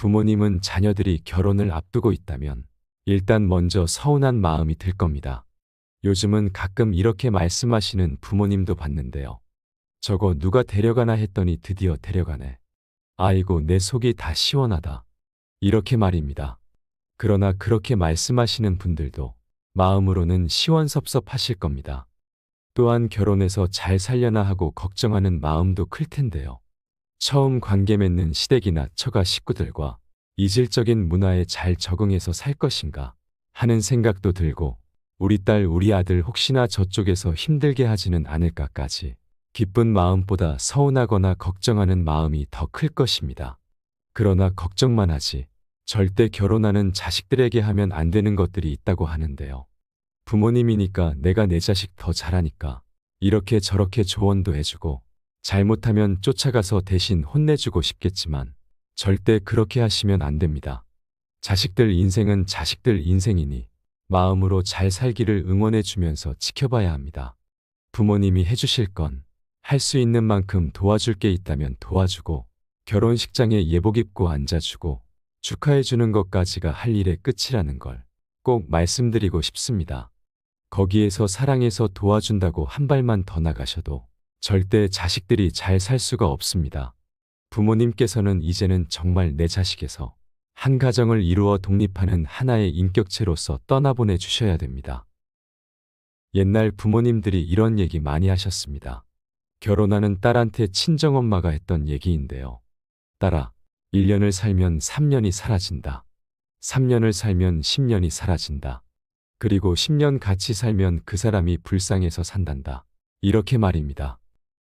부모님은 자녀들이 결혼을 앞두고 있다면 일단 먼저 서운한 마음이 들 겁니다. 요즘은 가끔 이렇게 말씀하시는 부모님도 봤는데요. 저거 누가 데려가나 했더니 드디어 데려가네. 아이고, 내 속이 다 시원하다. 이렇게 말입니다. 그러나 그렇게 말씀하시는 분들도 마음으로는 시원섭섭하실 겁니다. 또한 결혼해서 잘 살려나 하고 걱정하는 마음도 클 텐데요. 처음 관계 맺는 시댁이나 처가 식구들과 이질적인 문화에 잘 적응해서 살 것인가 하는 생각도 들고, 우리 딸 우리 아들 혹시나 저쪽에서 힘들게 하지는 않을까까지 기쁜 마음보다 서운하거나 걱정하는 마음이 더 클 것입니다. 그러나 걱정만 하지 절대 결혼하는 자식들에게 하면 안 되는 것들이 있다고 하는데요. 부모님이니까 내가 내 자식 더 잘하니까 이렇게 저렇게 조언도 해주고, 잘못하면 쫓아가서 대신 혼내주고 싶겠지만 절대 그렇게 하시면 안 됩니다. 자식들 인생은 자식들 인생이니 마음으로 잘 살기를 응원해주면서 지켜봐야 합니다. 부모님이 해주실 건 할 수 있는 만큼 도와줄 게 있다면 도와주고, 결혼식장에 예복 입고 앉아주고 축하해주는 것까지가 할 일의 끝이라는 걸 꼭 말씀드리고 싶습니다. 거기에서 사랑해서 도와준다고 한 발만 더 나가셔도 절대 자식들이 잘 살 수가 없습니다. 부모님께서는 이제는 정말 내 자식에서 한 가정을 이루어 독립하는 하나의 인격체로서 떠나보내 주셔야 됩니다. 옛날 부모님들이 이런 얘기 많이 하셨습니다. 결혼하는 딸한테 친정엄마가 했던 얘기인데요. 딸아, 1년을 살면 3년이 사라진다. 3년을 살면 10년이 사라진다. 그리고 10년 같이 살면 그 사람이 불쌍해서 산단다. 이렇게 말입니다.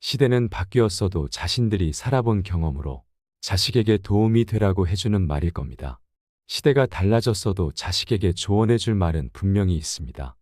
시대는 바뀌었어도 자신들이 살아본 경험으로 자식에게 도움이 되라고 해주는 말일 겁니다. 시대가 달라졌어도 자식에게 조언해줄 말은 분명히 있습니다.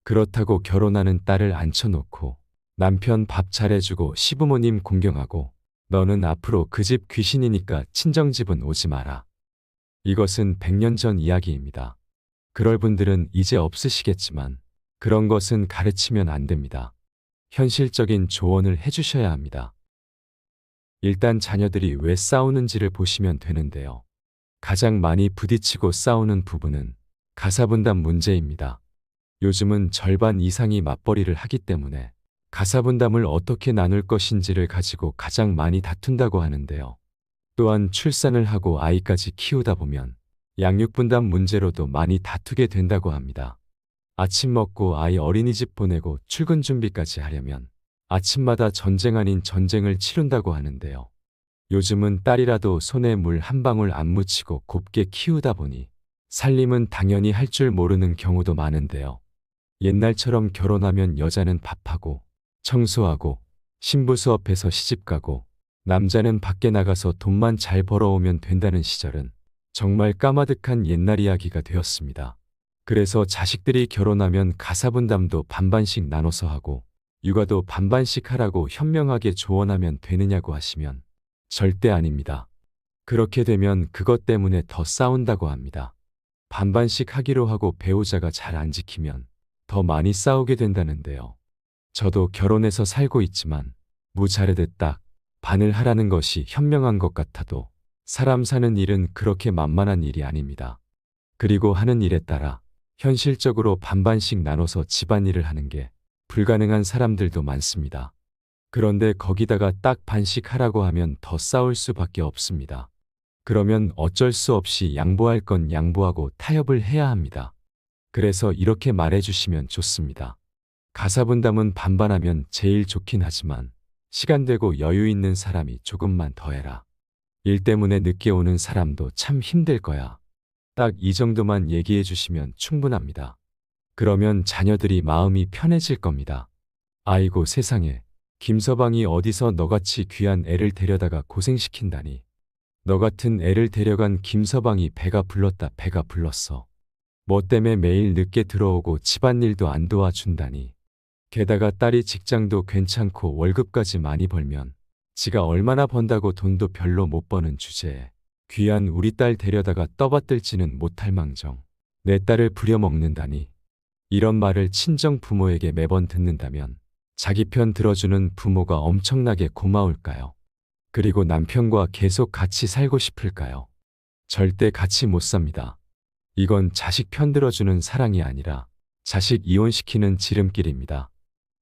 그렇다고 결혼하는 딸을 앉혀놓고 남편 밥 잘해주고 시부모님 공경하고 너는 앞으로 그 집 귀신이니까 친정집은 오지 마라. 이것은 100년 전 이야기입니다. 그럴 분들은 이제 없으시겠지만 그런 것은 가르치면 안 됩니다. 현실적인 조언을 해주셔야 합니다. 일단 자녀들이 왜 싸우는지를 보시면 되는데요. 가장 많이 부딪히고 싸우는 부분은 가사분담 문제입니다. 요즘은 절반 이상이 맞벌이를 하기 때문에 가사분담을 어떻게 나눌 것인지를 가지고 가장 많이 다툰다고 하는데요. 또한 출산을 하고 아이까지 키우다 보면 양육분담 문제로도 많이 다투게 된다고 합니다. 아침 먹고 아이 어린이집 보내고 출근 준비까지 하려면 아침마다 전쟁 아닌 전쟁을 치룬다고 하는데요. 요즘은 딸이라도 손에 물 한 방울 안 묻히고 곱게 키우다 보니 살림은 당연히 할 줄 모르는 경우도 많은데요. 옛날처럼 결혼하면 여자는 밥하고 청소하고 신부 수업해서 시집가고 남자는 밖에 나가서 돈만 잘 벌어오면 된다는 시절은 정말 까마득한 옛날 이야기가 되었습니다. 그래서 자식들이 결혼하면 가사분담도 반반씩 나눠서 하고 육아도 반반씩 하라고 현명하게 조언하면 되느냐고 하시면 절대 아닙니다. 그렇게 되면 그것 때문에 더 싸운다고 합니다. 반반씩 하기로 하고 배우자가 잘 안 지키면 더 많이 싸우게 된다는데요. 저도 결혼해서 살고 있지만 무자르듯 딱 반을 하라는 것이 현명한 것 같아도 사람 사는 일은 그렇게 만만한 일이 아닙니다. 그리고 하는 일에 따라 현실적으로 반반씩 나눠서 집안일을 하는 게 불가능한 사람들도 많습니다. 그런데 거기다가 딱 반씩 하라고 하면 더 싸울 수밖에 없습니다. 그러면 어쩔 수 없이 양보할 건 양보하고 타협을 해야 합니다. 그래서 이렇게 말해주시면 좋습니다. 가사분담은 반반하면 제일 좋긴 하지만 시간 되고 여유 있는 사람이 조금만 더 해라. 일 때문에 늦게 오는 사람도 참 힘들 거야. 딱 이 정도만 얘기해 주시면 충분합니다. 그러면 자녀들이 마음이 편해질 겁니다. 아이고 세상에, 김서방이 어디서 너같이 귀한 애를 데려다가 고생시킨다니. 너 같은 애를 데려간 김서방이 배가 불렀다 배가 불렀어. 뭐 때문에 매일 늦게 들어오고 집안일도 안 도와준다니. 게다가 딸이 직장도 괜찮고 월급까지 많이 벌면 지가 얼마나 번다고 돈도 별로 못 버는 주제에 귀한 우리 딸 데려다가 떠받들지는 못할 망정 내 딸을 부려먹는다니. 이런 말을 친정 부모에게 매번 듣는다면 자기 편 들어주는 부모가 엄청나게 고마울까요? 그리고 남편과 계속 같이 살고 싶을까요? 절대 같이 못 삽니다. 이건 자식 편들어주는 사랑이 아니라 자식 이혼시키는 지름길입니다.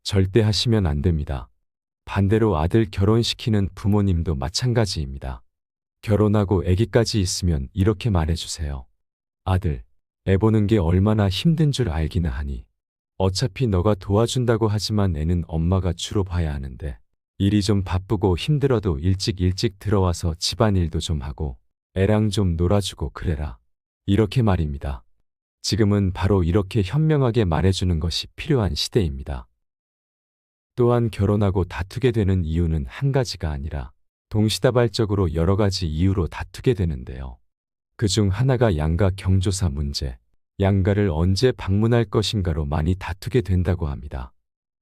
절대 하시면 안 됩니다. 반대로 아들 결혼시키는 부모님도 마찬가지입니다. 결혼하고 아기까지 있으면 이렇게 말해주세요. 아들, 애 보는 게 얼마나 힘든 줄 알기나 하니. 어차피 너가 도와준다고 하지만 애는 엄마가 주로 봐야 하는데 일이 좀 바쁘고 힘들어도 일찍 들어와서 집안일도 좀 하고 애랑 좀 놀아주고 그래라. 이렇게 말입니다. 지금은 바로 이렇게 현명하게 말해주는 것이 필요한 시대입니다. 또한 결혼하고 다투게 되는 이유는 한 가지가 아니라 동시다발적으로 여러 가지 이유로 다투게 되는데요. 그중 하나가 양가 경조사 문제, 양가를 언제 방문할 것인가로 많이 다투게 된다고 합니다.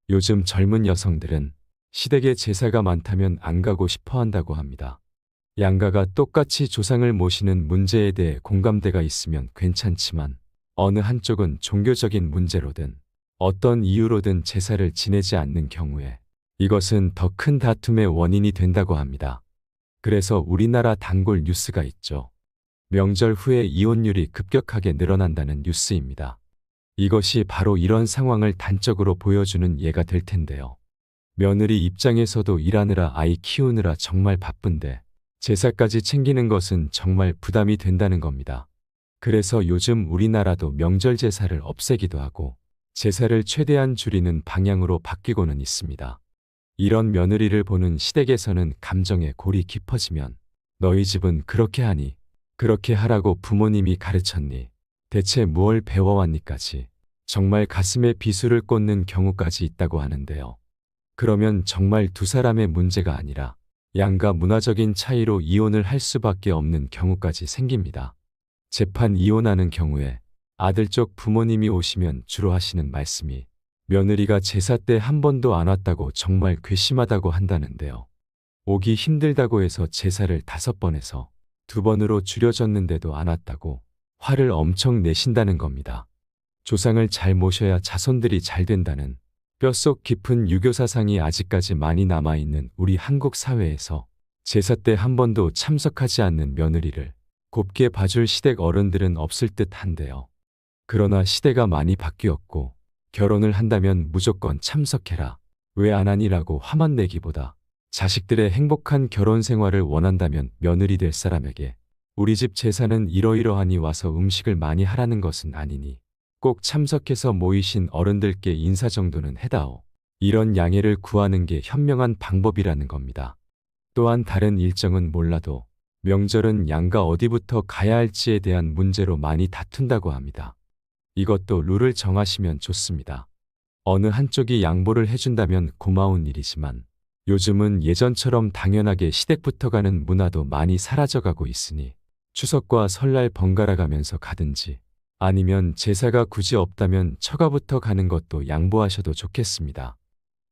요즘 젊은 여성들은 시댁에 제사가 많다면 안 가고 싶어 한다고 합니다. 양가가 똑같이 조상을 모시는 문제에 대해 공감대가 있으면 괜찮지만 어느 한쪽은 종교적인 문제로든 어떤 이유로든 제사를 지내지 않는 경우에 이것은 더 큰 다툼의 원인이 된다고 합니다. 그래서 우리나라 단골 뉴스가 있죠. 명절 후에 이혼율이 급격하게 늘어난다는 뉴스입니다. 이것이 바로 이런 상황을 단적으로 보여주는 예가 될 텐데요. 며느리 입장에서도 일하느라 아이 키우느라 정말 바쁜데 제사까지 챙기는 것은 정말 부담이 된다는 겁니다. 그래서 요즘 우리나라도 명절 제사를 없애기도 하고 제사를 최대한 줄이는 방향으로 바뀌고는 있습니다. 이런 며느리를 보는 시댁에서는 감정의 골이 깊어지면 너희 집은 그렇게 하니 그렇게 하라고 부모님이 가르쳤니 대체 무얼 배워왔니까지 정말 가슴에 비수를 꽂는 경우까지 있다고 하는데요. 그러면 정말 두 사람의 문제가 아니라 양가 문화적인 차이로 이혼을 할 수밖에 없는 경우까지 생깁니다. 재판 이혼하는 경우에 아들 쪽 부모님이 오시면 주로 하시는 말씀이 며느리가 제사 때 한 번도 안 왔다고 정말 괘씸하다고 한다는데요. 오기 힘들다고 해서 제사를 5번 해서 2번으로 줄여졌는데도 안 왔다고 화를 엄청 내신다는 겁니다. 조상을 잘 모셔야 자손들이 잘 된다는 뼛속 깊은 유교 사상이 아직까지 많이 남아있는 우리 한국 사회에서 제사 때 한 번도 참석하지 않는 며느리를 곱게 봐줄 시댁 어른들은 없을 듯 한데요. 그러나 시대가 많이 바뀌었고 결혼을 한다면 무조건 참석해라. 왜 안 하니라고 화만 내기보다 자식들의 행복한 결혼 생활을 원한다면 며느리 될 사람에게 우리 집 제사는 이러이러하니 와서 음식을 많이 하라는 것은 아니니 꼭 참석해서 모이신 어른들께 인사 정도는 해다오. 이런 양해를 구하는 게 현명한 방법이라는 겁니다. 또한 다른 일정은 몰라도 명절은 양가 어디부터 가야 할지에 대한 문제로 많이 다툰다고 합니다. 이것도 룰을 정하시면 좋습니다. 어느 한쪽이 양보를 해준다면 고마운 일이지만 요즘은 예전처럼 당연하게 시댁부터 가는 문화도 많이 사라져가고 있으니 추석과 설날 번갈아 가면서 가든지 아니면 제사가 굳이 없다면 처가부터 가는 것도 양보하셔도 좋겠습니다.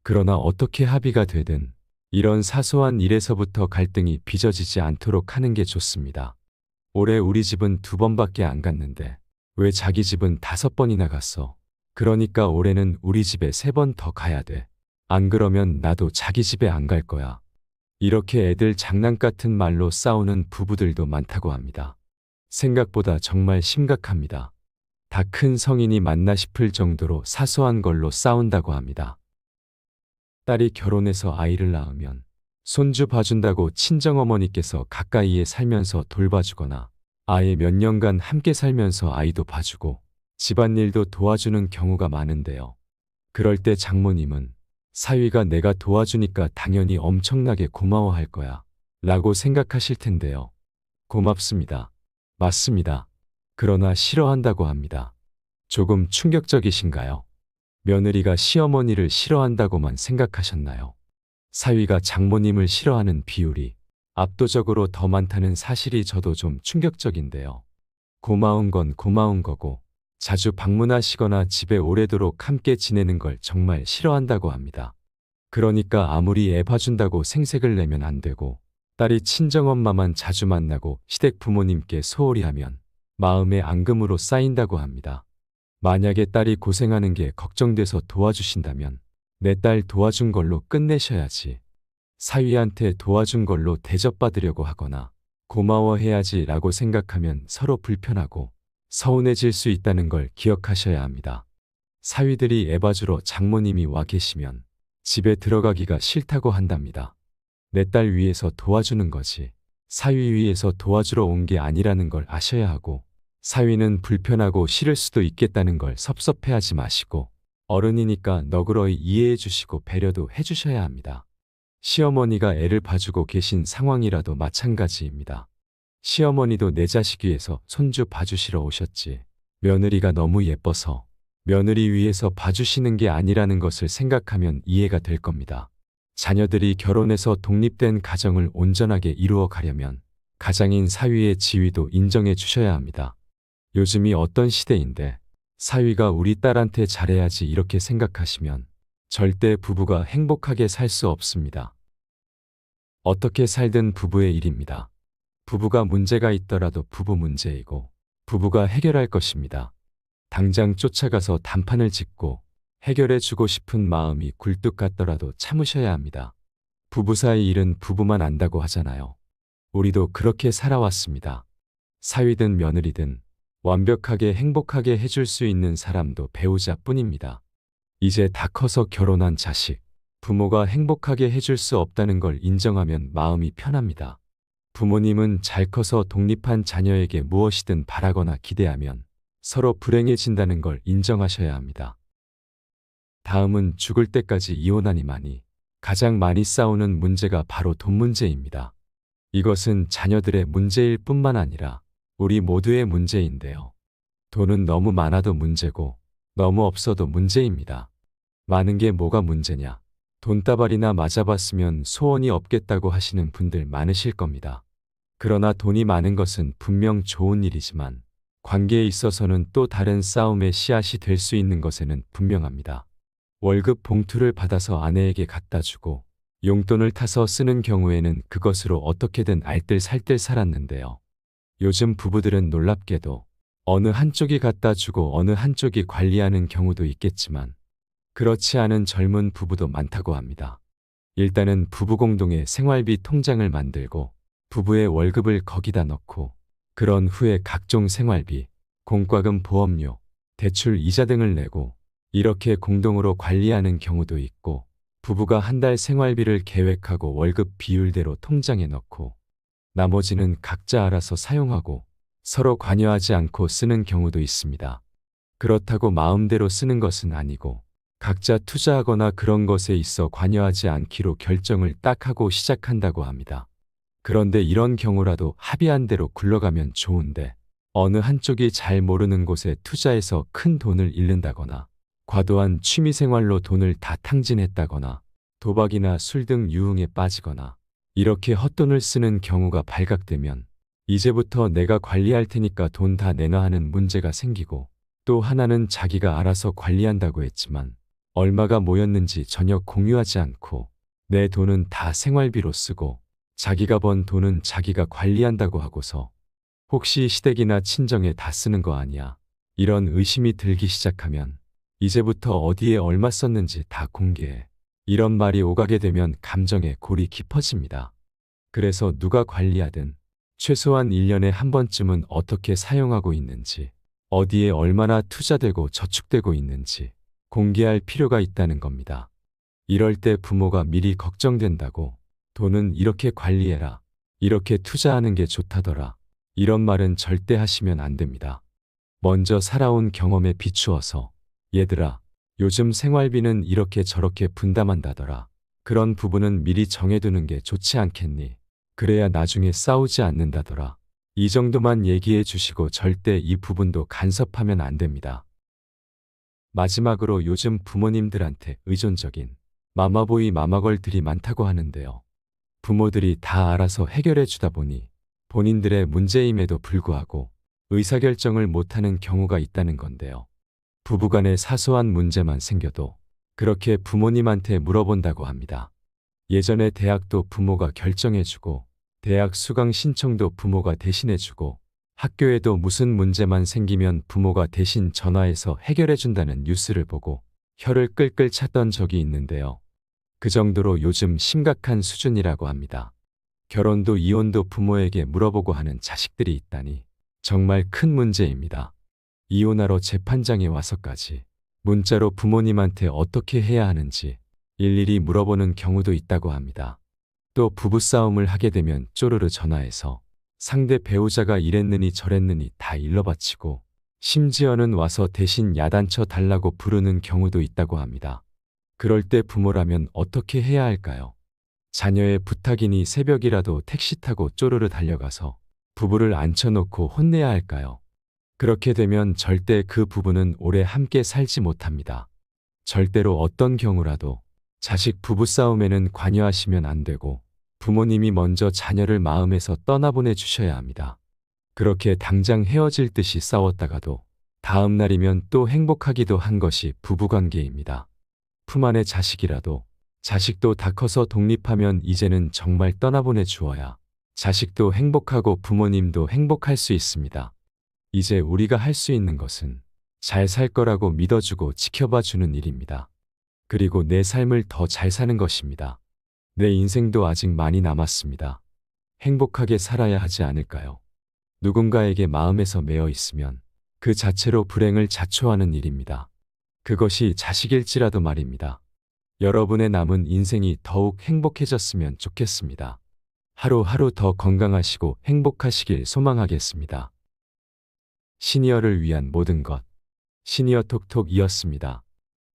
그러나 어떻게 합의가 되든 이런 사소한 일에서부터 갈등이 빚어지지 않도록 하는 게 좋습니다. 올해 우리 집은 2번밖에 안 갔는데 왜 자기 집은 5번이나 갔어? 그러니까 올해는 우리 집에 3번 더 가야 돼. 안 그러면 나도 자기 집에 안 갈 거야. 이렇게 애들 장난 같은 말로 싸우는 부부들도 많다고 합니다. 생각보다 정말 심각합니다. 다 큰 성인이 맞나 싶을 정도로 사소한 걸로 싸운다고 합니다. 딸이 결혼해서 아이를 낳으면 손주 봐준다고 친정어머니께서 가까이에 살면서 돌봐주거나 아예 몇 년간 함께 살면서 아이도 봐주고 집안일도 도와주는 경우가 많은데요. 그럴 때 장모님은 사위가 내가 도와주니까 당연히 엄청나게 고마워할 거야 라고 생각하실 텐데요. 고맙습니다. 맞습니다. 그러나 싫어한다고 합니다. 조금 충격적이신가요? 며느리가 시어머니를 싫어한다고만 생각하셨나요? 사위가 장모님을 싫어하는 비율이 압도적으로 더 많다는 사실이 저도 좀 충격적인데요. 고마운 건 고마운 거고 자주 방문하시거나 집에 오래도록 함께 지내는 걸 정말 싫어한다고 합니다. 그러니까 아무리 애 봐준다고 생색을 내면 안 되고 딸이 친정엄마만 자주 만나고 시댁 부모님께 소홀히 하면 마음의 앙금으로 쌓인다고 합니다. 만약에 딸이 고생하는 게 걱정돼서 도와주신다면 내 딸 도와준 걸로 끝내셔야지. 사위한테 도와준 걸로 대접받으려고 하거나 고마워해야지 라고 생각하면 서로 불편하고 서운해질 수 있다는 걸 기억하셔야 합니다. 사위들이 애봐주러 장모님이 와 계시면 집에 들어가기가 싫다고 한답니다. 내 딸 위해서 도와주는 거지 사위 위해서 도와주러 온 게 아니라는 걸 아셔야 하고, 사위는 불편하고 싫을 수도 있겠다는 걸 섭섭해하지 마시고 어른이니까 너그러이 이해해 주시고 배려도 해 주셔야 합니다. 시어머니가 애를 봐주고 계신 상황이라도 마찬가지입니다. 시어머니도 내 자식 위해서 손주 봐주시러 오셨지. 며느리가 너무 예뻐서 며느리 위해서 봐주시는 게 아니라는 것을 생각하면 이해가 될 겁니다. 자녀들이 결혼해서 독립된 가정을 온전하게 이루어 가려면 가장인 사위의 지위도 인정해 주셔야 합니다. 요즘이 어떤 시대인데 사위가 우리 딸한테 잘해야지 이렇게 생각하시면 절대 부부가 행복하게 살 수 없습니다. 어떻게 살든 부부의 일입니다. 부부가 문제가 있더라도 부부 문제이고 부부가 해결할 것입니다. 당장 쫓아가서 단판을 짓고 해결해 주고 싶은 마음이 굴뚝 같더라도 참으셔야 합니다. 부부 사이 일은 부부만 안다고 하잖아요. 우리도 그렇게 살아왔습니다. 사위든 며느리든 완벽하게 행복하게 해줄 수 있는 사람도 배우자뿐입니다. 이제 다 커서 결혼한 자식, 부모가 행복하게 해줄 수 없다는 걸 인정하면 마음이 편합니다. 부모님은 잘 커서 독립한 자녀에게 무엇이든 바라거나 기대하면 서로 불행해진다는 걸 인정하셔야 합니다. 다음은 죽을 때까지 이혼하니만이 가장 많이 싸우는 문제가 바로 돈 문제입니다. 이것은 자녀들의 문제일 뿐만 아니라 우리 모두의 문제인데요. 돈은 너무 많아도 문제고 너무 없어도 문제입니다. 많은 게 뭐가 문제냐? 돈다발이나 맞아봤으면 소원이 없겠다고 하시는 분들 많으실 겁니다. 그러나 돈이 많은 것은 분명 좋은 일이지만 관계에 있어서는 또 다른 싸움의 씨앗이 될 수 있는 것에는 분명합니다. 월급 봉투를 받아서 아내에게 갖다 주고 용돈을 타서 쓰는 경우에는 그것으로 어떻게든 알뜰살뜰 살았는데요. 요즘 부부들은 놀랍게도 어느 한쪽이 갖다 주고 어느 한쪽이 관리하는 경우도 있겠지만 그렇지 않은 젊은 부부도 많다고 합니다. 일단은 부부 공동의 생활비 통장을 만들고 부부의 월급을 거기다 넣고 그런 후에 각종 생활비, 공과금, 보험료, 대출, 이자 등을 내고 이렇게 공동으로 관리하는 경우도 있고 부부가 한 달 생활비를 계획하고 월급 비율대로 통장에 넣고 나머지는 각자 알아서 사용하고 서로 관여하지 않고 쓰는 경우도 있습니다. 그렇다고 마음대로 쓰는 것은 아니고 각자 투자하거나 그런 것에 있어 관여하지 않기로 결정을 딱 하고 시작한다고 합니다. 그런데 이런 경우라도 합의한 대로 굴러가면 좋은데 어느 한쪽이 잘 모르는 곳에 투자해서 큰 돈을 잃는다거나 과도한 취미생활로 돈을 다 탕진했다거나 도박이나 술 등 유흥에 빠지거나 이렇게 헛돈을 쓰는 경우가 발각되면 이제부터 내가 관리할 테니까 돈 다 내놔 하는 문제가 생기고, 또 하나는 자기가 알아서 관리한다고 했지만 얼마가 모였는지 전혀 공유하지 않고 내 돈은 다 생활비로 쓰고 자기가 번 돈은 자기가 관리한다고 하고서 혹시 시댁이나 친정에 다 쓰는 거 아니야? 이런 의심이 들기 시작하면 이제부터 어디에 얼마 썼는지 다 공개해. 이런 말이 오가게 되면 감정의 골이 깊어집니다. 그래서 누가 관리하든 최소한 1년에 한 번쯤은 어떻게 사용하고 있는지, 어디에 얼마나 투자되고 저축되고 있는지 공개할 필요가 있다는 겁니다. 이럴 때 부모가 미리 걱정된다고 돈은 이렇게 관리해라, 이렇게 투자하는 게 좋다더라, 이런 말은 절대 하시면 안 됩니다. 먼저 살아온 경험에 비추어서 얘들아, 요즘 생활비는 이렇게 저렇게 분담한다더라. 그런 부분은 미리 정해두는 게 좋지 않겠니? 그래야 나중에 싸우지 않는다더라. 이 정도만 얘기해 주시고 절대 이 부분도 간섭하면 안 됩니다. 마지막으로 요즘 부모님들한테 의존적인 마마보이 마마걸들이 많다고 하는데요. 부모들이 다 알아서 해결해 주다 보니 본인들의 문제임에도 불구하고 의사결정을 못하는 경우가 있다는 건데요. 부부간에 사소한 문제만 생겨도 그렇게 부모님한테 물어본다고 합니다. 예전에 대학도 부모가 결정해주고 대학 수강 신청도 부모가 대신해주고 학교에도 무슨 문제만 생기면 부모가 대신 전화해서 해결해준다는 뉴스를 보고 혀를 끌끌 찼던 적이 있는데요. 그 정도로 요즘 심각한 수준이라고 합니다. 결혼도 이혼도 부모에게 물어보고 하는 자식들이 있다니 정말 큰 문제입니다. 이혼하러 재판장에 와서까지 문자로 부모님한테 어떻게 해야 하는지 일일이 물어보는 경우도 있다고 합니다. 또 부부싸움을 하게 되면 쪼르르 전화해서 상대 배우자가 이랬느니 저랬느니 다 일러바치고 심지어는 와서 대신 야단쳐 달라고 부르는 경우도 있다고 합니다. 그럴 때 부모라면 어떻게 해야 할까요? 자녀의 부탁이니 새벽이라도 택시 타고 쪼르르 달려가서 부부를 앉혀놓고 혼내야 할까요? 그렇게 되면 절대 그 부부는 오래 함께 살지 못합니다. 절대로 어떤 경우라도 자식 부부싸움에는 관여하시면 안 되고 부모님이 먼저 자녀를 마음에서 떠나보내 주셔야 합니다. 그렇게 당장 헤어질 듯이 싸웠다가도 다음 날이면 또 행복하기도 한 것이 부부관계입니다. 품 안의 자식이라도 자식도 다 커서 독립하면 이제는 정말 떠나보내 주어야 자식도 행복하고 부모님도 행복할 수 있습니다. 이제 우리가 할 수 있는 것은 잘 살 거라고 믿어주고 지켜봐 주는 일입니다. 그리고 내 삶을 더 잘 사는 것입니다. 내 인생도 아직 많이 남았습니다. 행복하게 살아야 하지 않을까요? 누군가에게 마음에서 매어 있으면 그 자체로 불행을 자초하는 일입니다. 그것이 자식일지라도 말입니다. 여러분의 남은 인생이 더욱 행복해졌으면 좋겠습니다. 하루하루 더 건강하시고 행복하시길 소망하겠습니다. 시니어를 위한 모든 것. 시니어 톡톡이었습니다.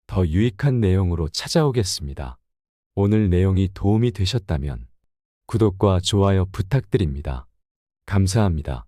더 유익한 내용으로 찾아오겠습니다. 오늘 내용이 도움이 되셨다면 구독과 좋아요 부탁드립니다. 감사합니다.